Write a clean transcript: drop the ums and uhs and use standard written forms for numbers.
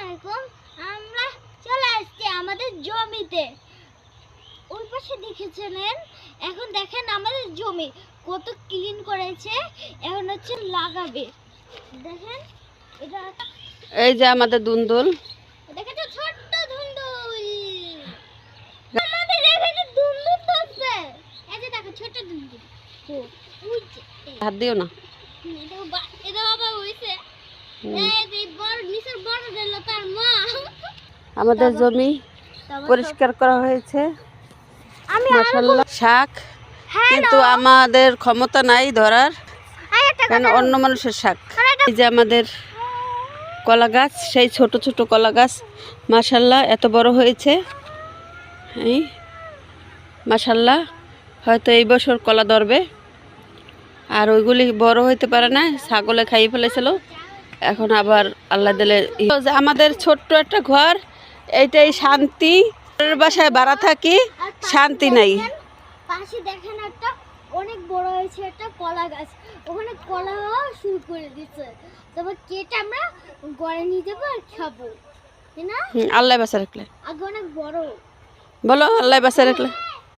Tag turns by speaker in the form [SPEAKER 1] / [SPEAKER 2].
[SPEAKER 1] আলাইকুম। আমরা চলে আসছি আমাদের জমিতে। ওই পাশে দেখেছেন, এখন দেখেন আমাদের জমি কত ক্লিন করেছে। এখন হচ্ছে লাগাবে। দেখেন এটা,
[SPEAKER 2] এই যে আমাদের দুন্দুল।
[SPEAKER 1] দেখেছো ছোট্ট ধুন্দুল। আমাদের এখানে ধুন্দুল আছে। এই যে দেখো ছোট্ট ধুন্দুল। ও ওই যে
[SPEAKER 2] হাত দিও না।
[SPEAKER 1] এটা বাবা হইছে। এই বড় নিচের বড় দিল তার মা।
[SPEAKER 2] আমাদের জমি পরিষ্কার করা হয়েছে মাশাআল্লাহ। শাক কিন্তু আমাদের ক্ষমতা নাই ধরার, কারণ অন্য মানুষের শাক। এই যে আমাদের কলা গাছ, সেই ছোট ছোট কলা গাছ মাশাআল্লাহ এত বড় হয়েছে। এই মাশাআল্লাহ, হয়তো এই বছর কলা ধরবে। আর ওইগুলি বড় হইতে পারে না, ছাগলে খাইয়ে ফেলেছিল। এখন আবার আল্লাহ দিলে আমাদের ছোট্ট একটা ঘর, এইটাই শান্তি। বাসায় ভাড়া থাকি, শান্তি নাই।
[SPEAKER 1] পাশে দেখেন একটা অনেক বড় হয়েছে একটা কলা গাছ, ওখানে কলা শুরু করে দিচ্ছে। তবে কেটে আমরা ঘরে নিয়ে যাবো আর খাবো, তাই না?
[SPEAKER 2] আল্লাহ বাসা রাখলে
[SPEAKER 1] আগে অনেক বড়।
[SPEAKER 2] বলো, আল্লাহ বাসা রাখলে।